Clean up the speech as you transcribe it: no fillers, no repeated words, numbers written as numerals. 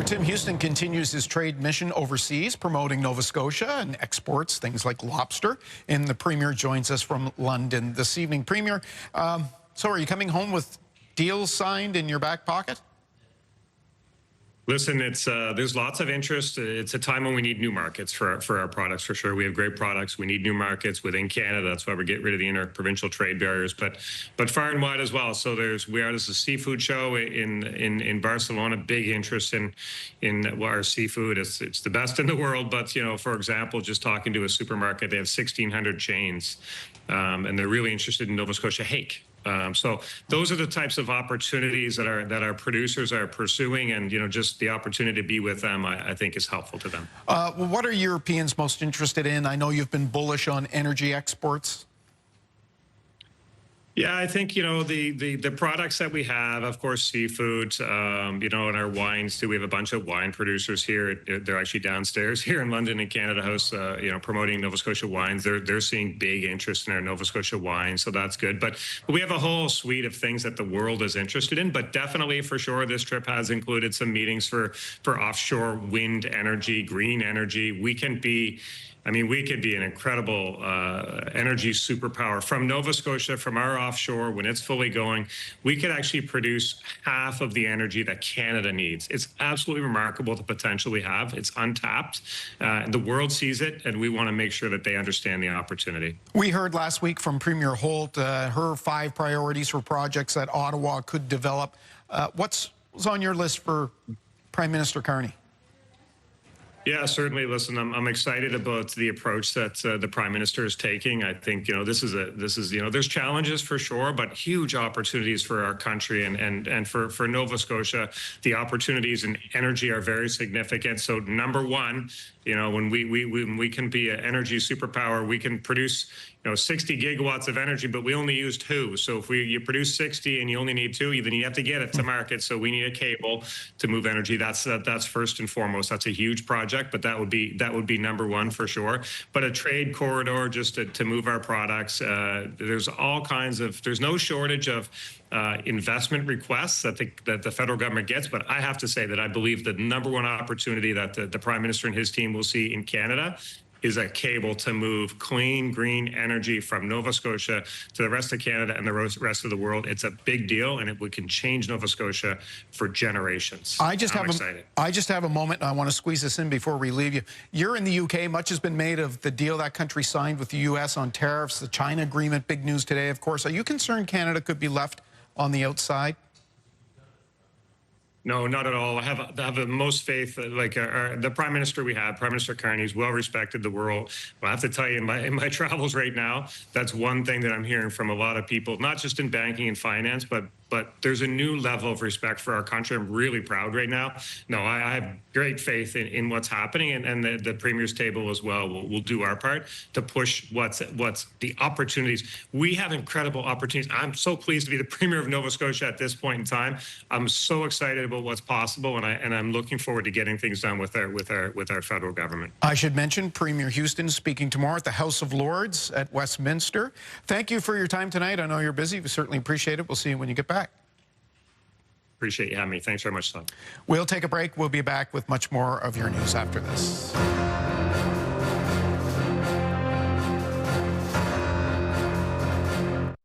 Tim Houston continues his trade mission overseas, promoting Nova Scotia and exports, things like lobster. And the Premier joins us from London this evening. Premier, so are you coming home with deals signed in your back pocket? Listen, there's lots of interest. It's a time when we need new markets for our products, for sure. We have great products. We need new markets within Canada. That's why we're getting rid of the inter-provincial trade barriers, but far and wide as well. So this is a seafood show in Barcelona. Big interest in our seafood. It's the best in the world. But for example, just talking to a supermarket, they have 1,600 chains, and they're really interested in Nova Scotia hake. So those are the types of opportunities that our producers are pursuing, and just the opportunity to be with them, I think, is helpful to them. Well, what are Europeans most interested in? I know you've been bullish on energy exports. Yeah, I think, the products that we have, of course, seafood, and our wines too. We have a bunch of wine producers here. They're actually downstairs here in London and Canada House, promoting Nova Scotia wines. They're seeing big interest in our Nova Scotia wines, so that's good. But we have a whole suite of things that the world is interested in. But definitely, for sure, this trip has included some meetings for offshore wind energy, green energy. We could be an incredible energy superpower from Nova Scotia, from our offshore. When it's fully going, we could actually produce half of the energy that Canada needs. It's absolutely remarkable, the potential we have. It's untapped. The world sees it, and we want to make sure that they understand the opportunity. We heard last week from Premier Holt, her 5 priorities for projects that Ottawa could develop. What's on your list for Prime Minister Carney? Yeah, certainly. Listen, I'm excited about the approach that the Prime Minister is taking. I think there's challenges for sure, but huge opportunities for our country and for Nova Scotia. The opportunities in energy are very significant. So number one, when we can be an energy superpower, we can produce 60 gigawatts of energy, but we only use 2. So if you produce 60 and you only need 2, then you have to get it to market. So we need a cable to move energy. That's first and foremost. That's a huge project, but that would be number one for sure. But a trade corridor just to move our products. There's no shortage of investment requests that the federal government gets. But I have to say that I believe the number one opportunity that the Prime Minister and his team will see in Canada is a cable to move clean, green energy from Nova Scotia to the rest of Canada and the rest of the world. It's a big deal, and we can change Nova Scotia for generations. I just have a moment, and I want to squeeze this in before we leave you. You're in the UK. Much has been made of the deal that country signed with the U.S. on tariffs, the China agreement, big news today, of course. Are you concerned Canada could be left on the outside? No, not at all. I have the most faith. The Prime Minister we have, Prime Minister Carney, is well respected the world. Well, I have to tell you, in my travels right now, that's one thing that I'm hearing from a lot of people, not just in banking and finance, but there's a new level of respect for our country. I'm really proud right now. No, I have great faith in what's happening, and the Premier's table as well. We'll do our part to push what's the opportunities. We have incredible opportunities. I'm so pleased to be the Premier of Nova Scotia at this point in time. I'm so excited about what's possible, and I'm looking forward to getting things done with our federal government. I should mention Premier Houston speaking tomorrow at the House of Lords at Westminster. Thank you for your time tonight. I know you're busy. We certainly appreciate it. We'll see you when you get back. Appreciate you having me. Thanks very much, Tom. We'll take a break. We'll be back with much more of your news after this.